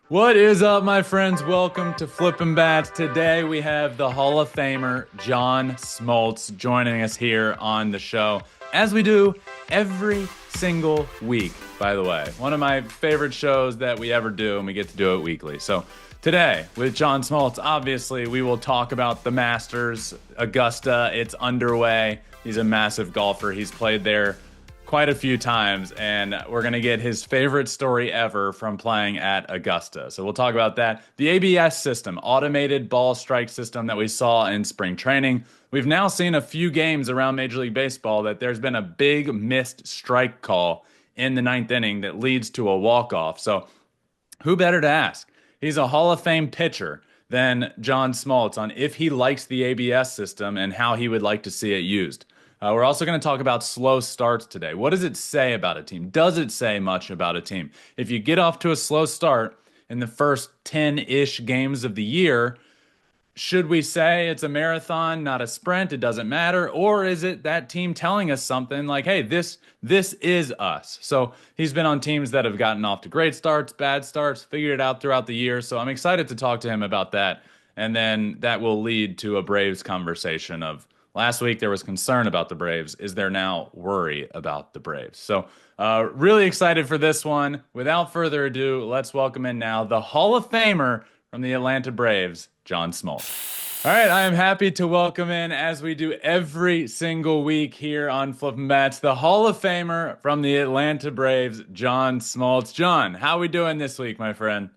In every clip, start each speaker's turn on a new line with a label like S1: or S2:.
S1: What is up, my friends? Welcome to Flippin' Bats. Today we have the Hall of Famer John Smoltz joining us here on the show, as we do every single week, by the way. One of my favorite shows that we ever do, and we get to do it weekly. So today, with John Smoltz, obviously, we will talk about the Masters, Augusta. It's underway. He's a massive golfer. He's played there quite a few times, and we're going to get his favorite story ever from playing at Augusta. So we'll talk about that. The ABS system, automated ball strike system that we saw in spring training. We've now seen a few games around Major League Baseball that there's been a big missed strike call in the ninth inning that leads to a walk-off. So who better to ask? He's a Hall of Fame pitcher than John Smoltz on if he likes the ABS system and how he would like to see it used. We're also going to talk about slow starts today. What does it say about a team? Does it say much about a team? If you get off to a slow start in the first 10-ish games of the year, should we say it's a marathon, not a sprint? It doesn't matter. Or is it that team telling us something like, hey, this is us? So he's been on teams that have gotten off to great starts, bad starts, figured it out throughout the year. So I'm excited to talk to him about that. And then that will lead to a Braves conversation of last week there was concern about the Braves. Is there now worry about the Braves? So really excited for this one. Without further ado, let's welcome in now the Hall of Famer from the Atlanta Braves, John Smoltz. All right, I am happy to welcome in, as we do every single week here on Flippin' Bats, the Hall of Famer from the Atlanta Braves, John Smoltz. John, how we doing this week, my friend?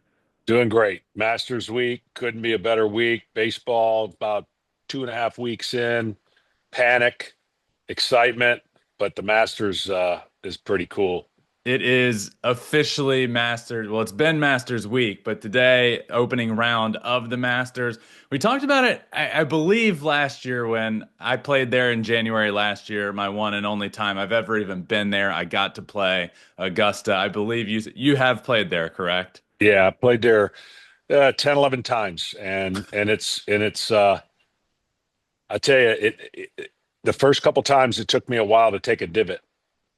S2: Doing great. Masters week couldn't be a better week. Baseball about 2.5 weeks in. Panic, excitement, but the Masters is pretty cool.
S1: It is officially Masters. Well, it's been Masters week, but today, opening round of the Masters. We talked about it, I believe, last year when I played there in January last year, my one and only time I've ever even been there. I got to play Augusta. I believe you have played there, correct?
S2: Yeah, I played there 10, 11 times, and it's I tell you, the first couple times it took me a while to take a divot,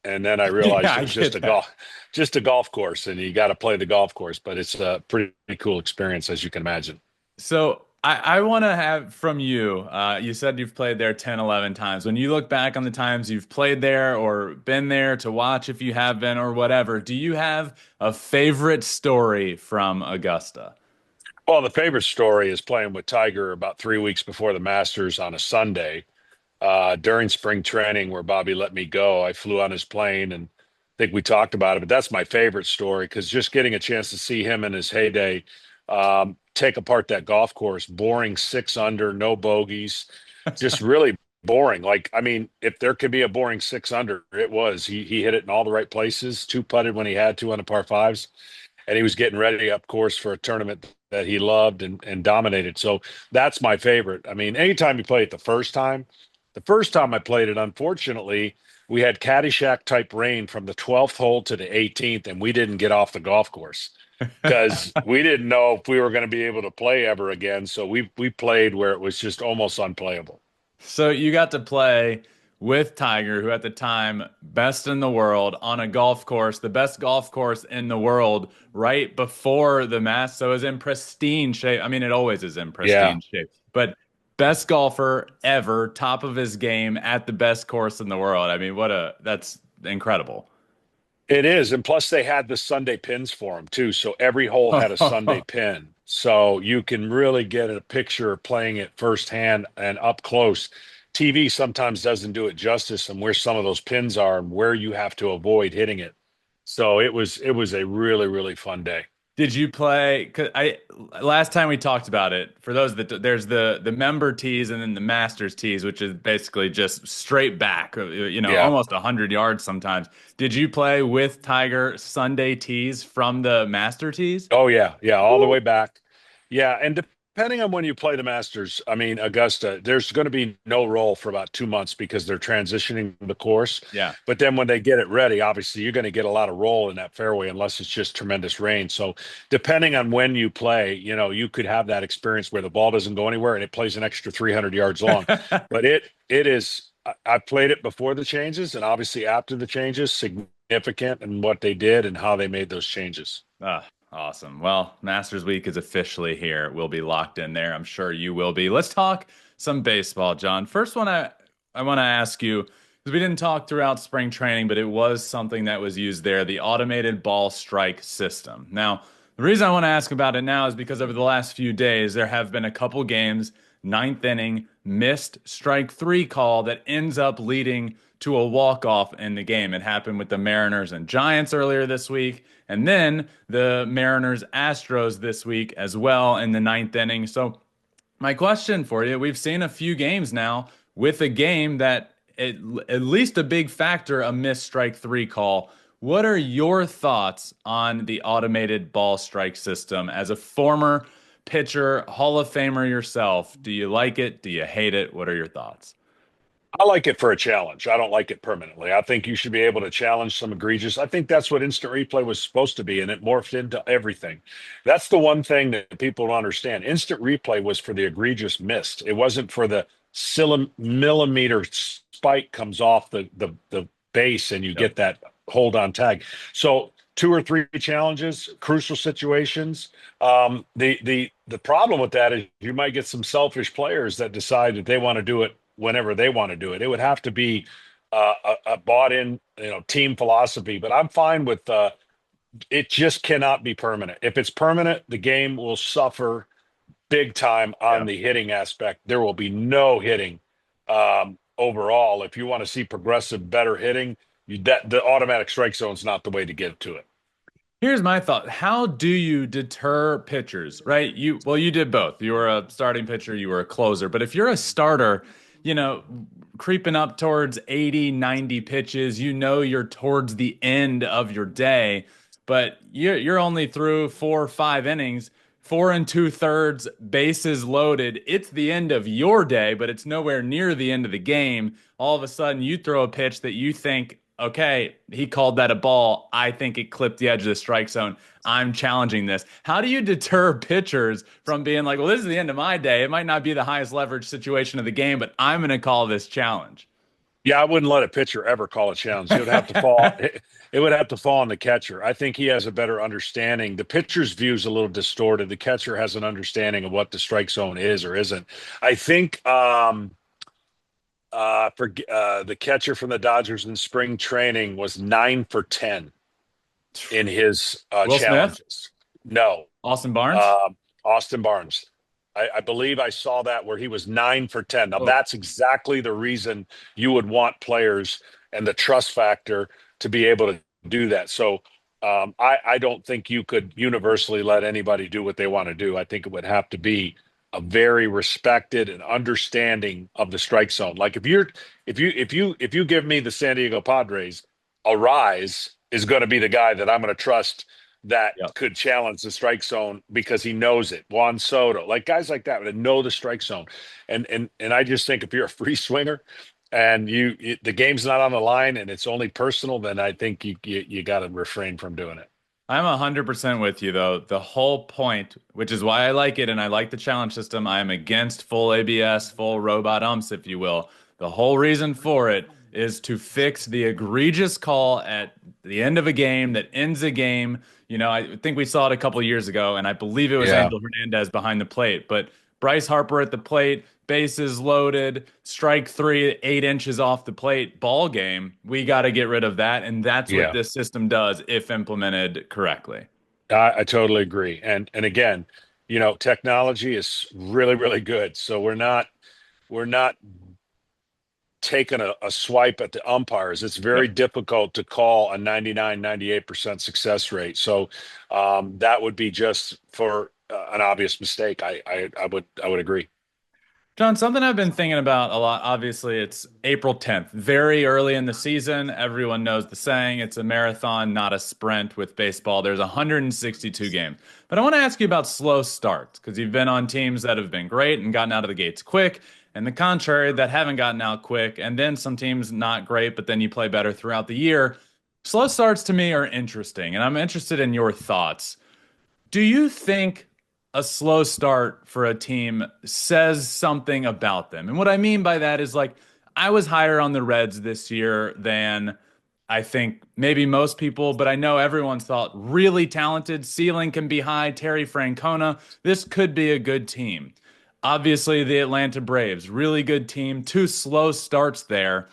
S2: and then I
S1: Yeah,
S2: realized it
S1: I
S2: was just
S1: get
S2: a
S1: that.
S2: golf course, and you got to play the golf course. But it's a pretty cool experience, as you can imagine.
S1: So I want to have from you, you said you've played there 10, 11 times. When you look back on the times you've played there or been there to watch, if you have been or whatever, do you have a favorite story from Augusta?
S2: Well, the favorite story is playing with Tiger about 3 weeks before the Masters on a Sunday during spring training where Bobby let me go. I flew on his plane and I think we talked about it, but that's my favorite story because just getting a chance to see him in his heyday take apart that golf course, boring 6 under, no bogeys, just really boring. Like, I mean, if there could be a boring 6 under, it was. He hit it in all the right places, two putted when he had to on the par fives, and he was getting ready up course for a tournament that he loved and dominated. So that's my favorite. I mean, anytime you play it the first time I played it, unfortunately, we had Caddyshack type rain from the 12th hole to the 18th, and we didn't get off the golf course because we didn't know if we were going to be able to play ever again. So we played where it was just almost unplayable.
S1: So you got to play with Tiger, who at the time best in the world on a golf course, the best golf course in the world, right before the Masters. So it was in pristine shape. I mean, it always is in
S2: Yeah,
S1: pristine shape, but best golfer ever, top of his game at the best course in the world. I mean, that's incredible.
S2: it is. And plus, they had the Sunday pins for him too. So every hole had a Sunday pin. So you can really get a picture of playing it firsthand and up close. TV sometimes doesn't do it justice and where some of those pins are and where you have to avoid hitting it. So it was a really, really fun day.
S1: Did you play? 'Cause I last time we talked about it. For those that there's the member tees and then the masters tees, which is basically just straight back,
S2: Yeah.
S1: almost 100 yards sometimes. Did you play with Tiger Sunday tees from the master tees?
S2: Oh yeah, yeah, all the way back. Yeah, and depending on when you play the Masters, I mean Augusta, there's going to be no roll for about 2 months because they're transitioning the course.
S1: Yeah.
S2: But then when they get it ready, obviously you're going to get a lot of roll in that fairway unless it's just tremendous rain. So depending on when you play, you could have that experience where the ball doesn't go anywhere and it plays an extra 300 yards long. But it is. I played it before the changes and obviously after the changes, significant in what they did and how they made those changes.
S1: Awesome. Well, Masters Week is officially here. We'll be locked in there. I'm sure you will be. Let's talk some baseball, John. First one I want to ask you, because we didn't talk throughout spring training, but it was something that was used there, the automated ball strike system. Now, the reason I want to ask about it now is because over the last few days, there have been a couple games, ninth inning, missed strike three call that ends up leading to a walk-off in the game. It happened with the Mariners and Giants earlier this week, and then the Mariners Astros this week as well in the ninth inning. So my question for you, we've seen a few games now with a game that at least a big factor, a missed strike three call. What are your thoughts on the automated ball strike system as a former pitcher, Hall of Famer yourself? Do you like it? Do you hate it? What are your thoughts?
S2: I like it for a challenge. I don't like it permanently. I think you should be able to challenge some egregious. I think that's what instant replay was supposed to be, and it morphed into everything. That's the one thing that people don't understand. Instant replay was for the egregious missed. It wasn't for the millimeter spike comes off the base and you
S1: Yep.
S2: get that hold on tag. So two or three challenges, crucial situations. The problem with that is you might get some selfish players that decide that they want to do it whenever they want to do it. It would have to be a bought in, team philosophy. But I'm fine with it. Just cannot be permanent. If it's permanent, the game will suffer big time on
S1: Yeah.
S2: the hitting aspect. There will be no hitting overall. If you want to see progressive, better hitting, that the automatic strike zone is not the way to get to it.
S1: Here's my thought. How do you deter pitchers, right? You did both. You were a starting pitcher, you were a closer. But if you're a starter, you know, creeping up towards 80, 90 pitches, you're towards the end of your day, but you're only through 4 or 5 innings, four and two thirds, bases loaded. It's the end of your day, but it's nowhere near the end of the game. All of a sudden, you throw a pitch that you think, okay, he called that a ball. I think it clipped the edge of the strike zone. I'm challenging this. How do you deter pitchers from being like, well, this is the end of my day. It might not be the highest leverage situation of the game, but I'm going to call this challenge.
S2: Yeah, I wouldn't let a pitcher ever call a challenge. It would have to fall. It would have to fall on the catcher. I think he has a better understanding. The pitcher's view is a little distorted. The catcher has an understanding of what the strike zone is or isn't. I think for the catcher from the Dodgers in spring training was 9 for 10 in his
S1: Will Smith,
S2: challenges. No,
S1: Austin Barnes.
S2: uh, Austin Barnes. I believe I saw that where he was 9 for 10. Now
S1: Oh,
S2: that's exactly the reason you would want players and the trust factor to be able to do that. So I don't think you could universally let anybody do what they want to do. I think it would have to be a very respected and understanding of the strike zone. Like if you give me the San Diego Padres, a rise is going to be the guy that I'm going to trust that
S1: yeah.
S2: could challenge the strike zone because he knows it. Juan Soto, like guys like that know the strike zone. And I just think if you're a free swinger and the game's not on the line and it's only personal, then I think you got to refrain from doing it.
S1: I'm 100% with you, though. The whole point, which is why I like it and I like the challenge system, I am against full ABS, full robot umps, if you will. The whole reason for it is to fix the egregious call at the end of a game that ends a game. I think we saw it a couple of years ago, and I believe it was
S2: Yeah.
S1: Angel Hernandez behind the plate. But Bryce Harper at the plate, bases loaded, strike three, 8 inches off the plate, ball game. We got to get rid of that. And that's what
S2: Yeah.
S1: this system does if implemented correctly.
S2: I totally agree. And again, technology is really, really good. So we're not taking a swipe at the umpires. It's very
S1: Yep.
S2: difficult to call a 99, 98% success rate. So that would be just for an obvious mistake. I would agree.
S1: John, something I've been thinking about a lot. Obviously, it's April 10th, very early in the season. Everyone knows the saying, it's a marathon, not a sprint with baseball. There's 162 games. But I want to ask you about slow starts because you've been on teams that have been great and gotten out of the gates quick, and the contrary, that haven't gotten out quick, and then some teams not great, but then you play better throughout the year. Slow starts to me are interesting, and I'm interested in your thoughts. Do you think a slow start for a team says something about them? And what I mean by that is like, I was higher on the Reds this year than I think maybe most people, but I know everyone's thought really talented. Ceiling can be high. Terry Francona. This could be a good team. Obviously, the Atlanta Braves, really good team. Two slow starts there.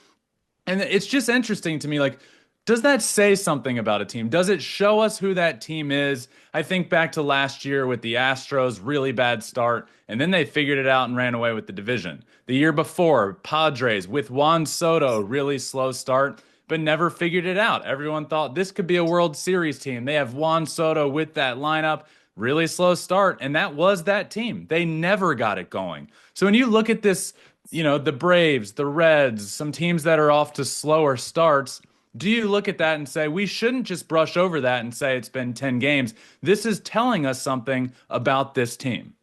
S1: And it's just interesting to me, like, does that say something about a team? Does it show us who that team is? I think back to last year with the Astros, really bad start, and then they figured it out and ran away with the division. The year before, Padres with Juan Soto, really slow start, but never figured it out. Everyone thought this could be a World Series team. They have Juan Soto with that lineup, really slow start, and that was that team. They never got it going. So when you look at this, the Braves, the Reds, some teams that are off to slower starts, do you look at that and say, we shouldn't just brush over that and say it's been 10 games? This is telling us something about this team.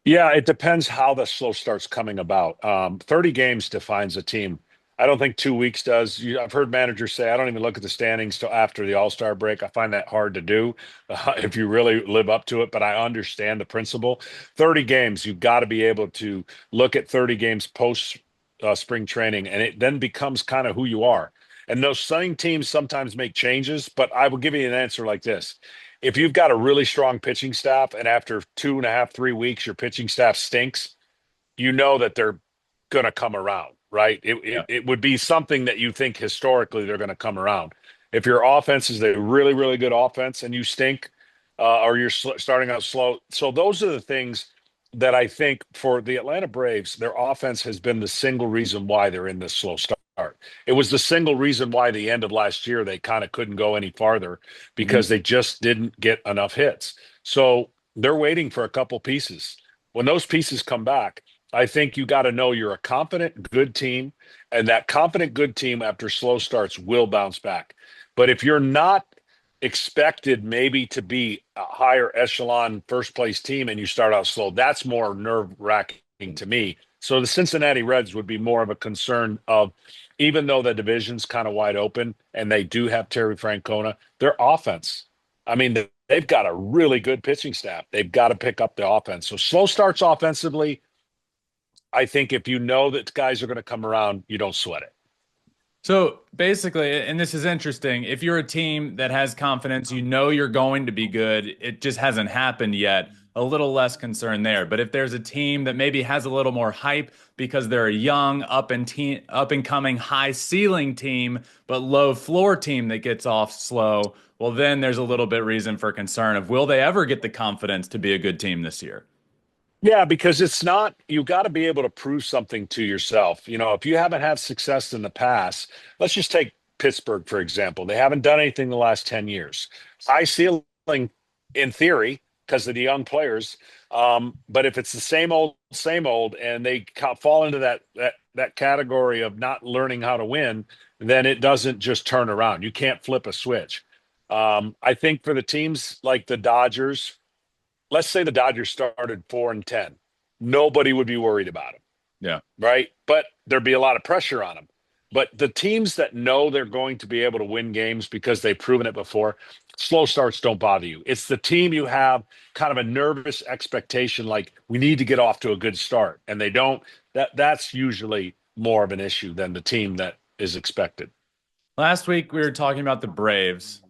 S2: Yeah, it depends how the slow start's coming about. 30 games defines a team. I don't think 2 weeks does. I've heard managers say, I don't even look at the standings till after the All-Star break. I find that hard to do if you really live up to it, but I understand the principle. 30 games, you've got to be able to look at 30 games post spring training, and it then becomes kind of who you are. And those same teams sometimes make changes, but I will give you an answer like this. If you've got a really strong pitching staff and after 2.5, 3 weeks, your pitching staff stinks, you know that they're going to come around, right? It,
S1: Yeah.
S2: it, it would be something that you think historically they're going to come around. If your offense is a really, really good offense and you stink, or you're starting out slow. So those are the things that I think for the Atlanta Braves, their offense has been the single reason why they're in this slow start. It was the single reason why the end of last year they kind of couldn't go any farther
S1: Mhm.
S2: because they just didn't get enough hits. So they're waiting for a couple pieces. When those pieces come back, I think you got to know you're a confident, good team, and that confident, good team after slow starts will bounce back. But if you're not expected maybe to be a higher echelon first place team and you start out slow, that's more nerve wracking to me. So the Cincinnati Reds would be more of a concern of, even though the division's kind of wide open and they do have Terry Francona, their offense. I mean, they've got a really good pitching staff. They've got to pick up the offense. So slow starts offensively. I think if you know that guys are going to come around, you don't sweat it.
S1: So basically, and this is interesting, if you're a team that has confidence, you know you're going to be good, it just hasn't happened yet, a little less concern there. But if there's a team that maybe has a little more hype because they're a young, up and coming, high ceiling team, but low floor team that gets off slow, well, then there's a little bit reason for concern of will they ever get the confidence to be a good team this year?
S2: Yeah, because it's not, you got to be able to prove something to yourself. If you haven't had success in the past, let's just take Pittsburgh, for example. They haven't done anything the last 10 years. High ceiling in theory because of the young players. But if it's the same old, and they fall into that category of not learning how to win, then it doesn't just turn around. You can't flip a switch. I think for the teams like the Dodgers, let's say the Dodgers started 4-10, nobody would be worried about them,
S1: Yeah.
S2: right? But there'd be a lot of pressure on them. But the teams that know they're going to be able to win games because they've proven it before, slow starts don't bother you. It's the team you have kind of a nervous expectation, like we need to get off to a good start, and they don't. That's usually more of an issue than the team that is expected.
S1: Last week we were talking about the Braves.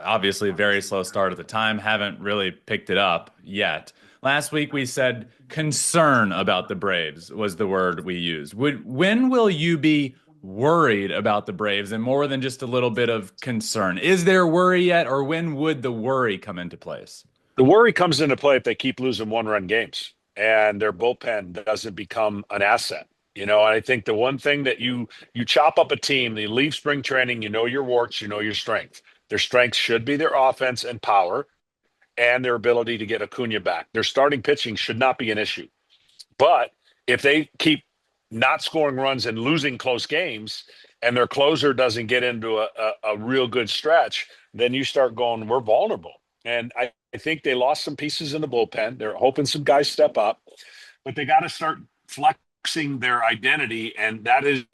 S1: Obviously, a very slow start at the time. Haven't really picked it up yet. Last week we said concern about the Braves was the word we used. When will you be worried about the Braves and more than just a little bit of concern? Is there worry yet, or when would the worry come into place?
S2: The worry comes into play if they keep losing one-run games and their bullpen doesn't become an asset. And I think the one thing that you chop up a team, you leave spring training, you know your warts, you know your strength. Their strengths should be their offense and power and their ability to get Acuna back. Their starting pitching should not be an issue. But if they keep not scoring runs and losing close games and their closer doesn't get into a real good stretch, then you start going, we're vulnerable. And I think they lost some pieces in the bullpen. They're hoping some guys step up, but they got to start flexing their identity. And that is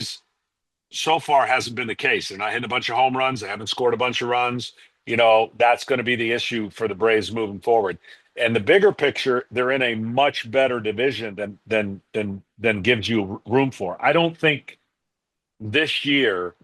S2: so far hasn't been the case. They're not hitting a bunch of home runs. They haven't scored a bunch of runs. That's going to be the issue for the Braves moving forward. And the bigger picture, they're in a much better division than gives you room for. I don't think this year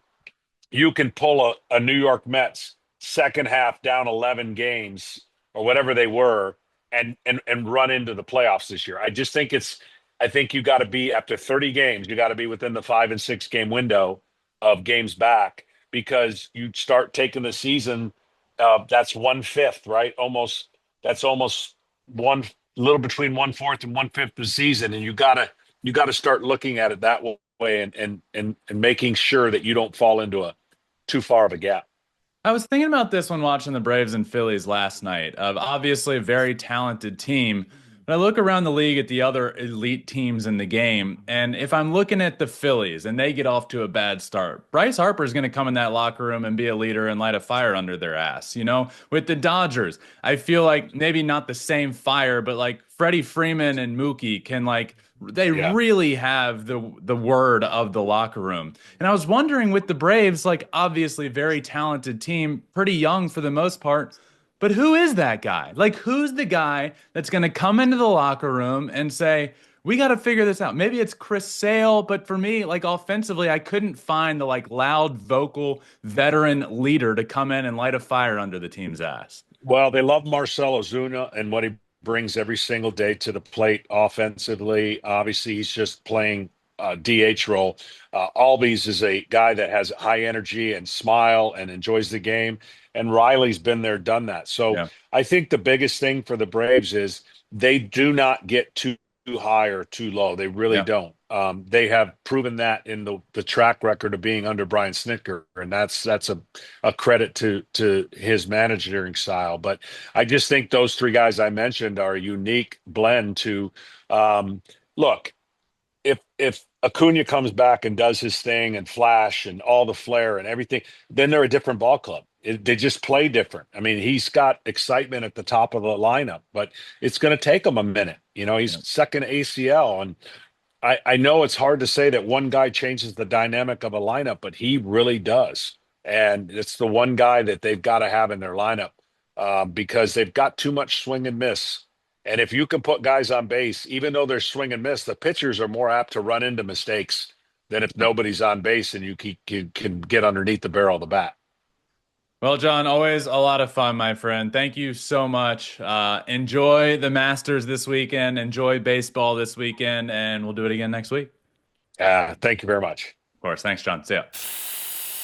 S2: you can pull a New York Mets second half down 11 games or whatever they were and run into the playoffs this year. I think you got to be after 30 games, you got to be within the 5 and 6 game window of games back because you start taking the season. That's 1/5, right? That's almost one little between 1/4 and 1/5 of the season. And you gotta start looking at it that way and making sure that you don't fall into a too far of a gap.
S1: I was thinking about this when watching the Braves and Phillies last night. Of obviously a very talented team, but I look around the league at the other elite teams in the game, and if I'm looking at the Phillies and they get off to a bad start, Bryce Harper is going to come in that locker room and be a leader and light a fire under their ass. With the Dodgers, I feel like maybe not the same fire, but like Freddie Freeman and Mookie can they
S2: Yeah.
S1: really have the word of the locker room. And I was wondering with the Braves, like obviously very talented team, pretty young for the most part, but who is that guy? Like who's the guy that's going to come into the locker room and say, "We got to figure this out." Maybe it's Chris Sale, but for me, like offensively, I couldn't find the like loud vocal veteran leader to come in and light a fire under the team's ass.
S2: Well, they love Marcell Ozuna and what he brings every single day to the plate offensively. Obviously, he's just playing DH role. Albies is a guy that has high energy and smile and enjoys the game. And Riley's been there, done that. So
S1: Yeah.
S2: I think the biggest thing for the Braves is they do not get too high or too low. They really
S1: Yeah.
S2: don't. They have proven that in the track record of being under Brian Snitker, and that's a credit to his managing style. But I just think those three guys I mentioned are a unique blend to look. If Acuna comes back and does his thing and flash and all the flair and everything, then they're a different ball club. They just play different. I mean, he's got excitement at the top of the lineup, but it's going to take him a minute. He's second ACL, and I know it's hard to say that one guy changes the dynamic of a lineup, but he really does. And it's the one guy that they've got to have in their lineup because they've got too much swing and miss. And if you can put guys on base, even though they're swing and miss, the pitchers are more apt to run into mistakes than if nobody's on base and you can get underneath the barrel of the bat.
S1: Well, John, always a lot of fun, my friend. Thank you so much. Enjoy the Masters this weekend. Enjoy baseball this weekend, and we'll do it again next week.
S2: Thank you very much.
S1: Of course. Thanks, John. See ya.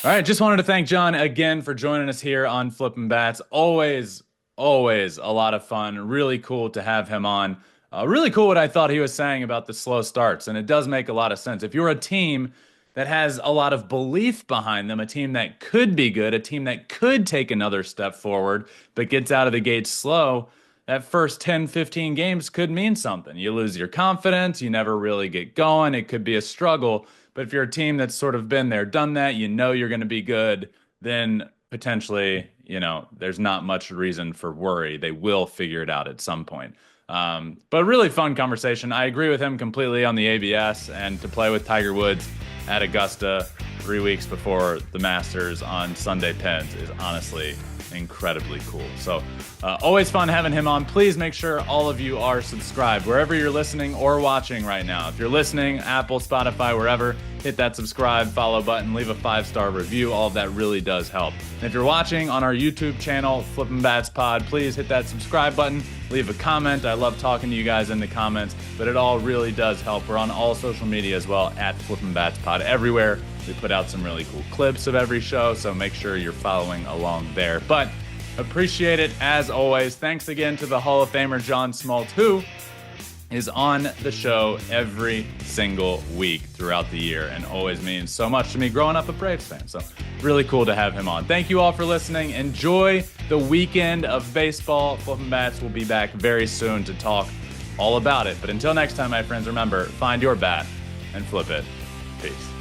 S1: All right. Just wanted to thank John again for joining us here on Flippin' Bats. Always a lot of fun. Really cool to have him on. Really cool what I thought he was saying about the slow starts, and it does make a lot of sense. If you're a team that has a lot of belief behind them, a team that could be good, a team that could take another step forward, but gets out of the gate slow, that first 10, 15 games could mean something. You lose your confidence, you never really get going, it could be a struggle. But if you're a team that's sort of been there, done that, you know you're going to be good, then potentially, there's not much reason for worry. They will figure it out at some point. But really fun conversation. I agree with him completely on the ABS, and to play with Tiger Woods at Augusta 3 weeks before the Masters on Sunday Pens is honestly incredibly cool. So always fun having him on. Please make sure all of you are subscribed wherever you're listening or watching right now. If you're listening, Apple, Spotify, wherever, hit that subscribe, follow button, leave a 5-star review. All of that really does help. And if you're watching on our YouTube channel, Flippin' Bats Pod, please hit that subscribe button, leave a comment. I love talking to you guys in the comments, but it all really does help. We're on all social media as well, at Flippin' Bats Pod everywhere. We put out some really cool clips of every show, so make sure you're following along there. But appreciate it as always. Thanks again to the Hall of Famer John Smoltz, who is on the show every single week throughout the year and always means so much to me growing up a Braves fan. So really cool to have him on. Thank you all for listening. Enjoy the weekend of baseball. Flippin' Bats will be back very soon to talk all about it. But until next time, my friends, remember, find your bat and flip it. Peace.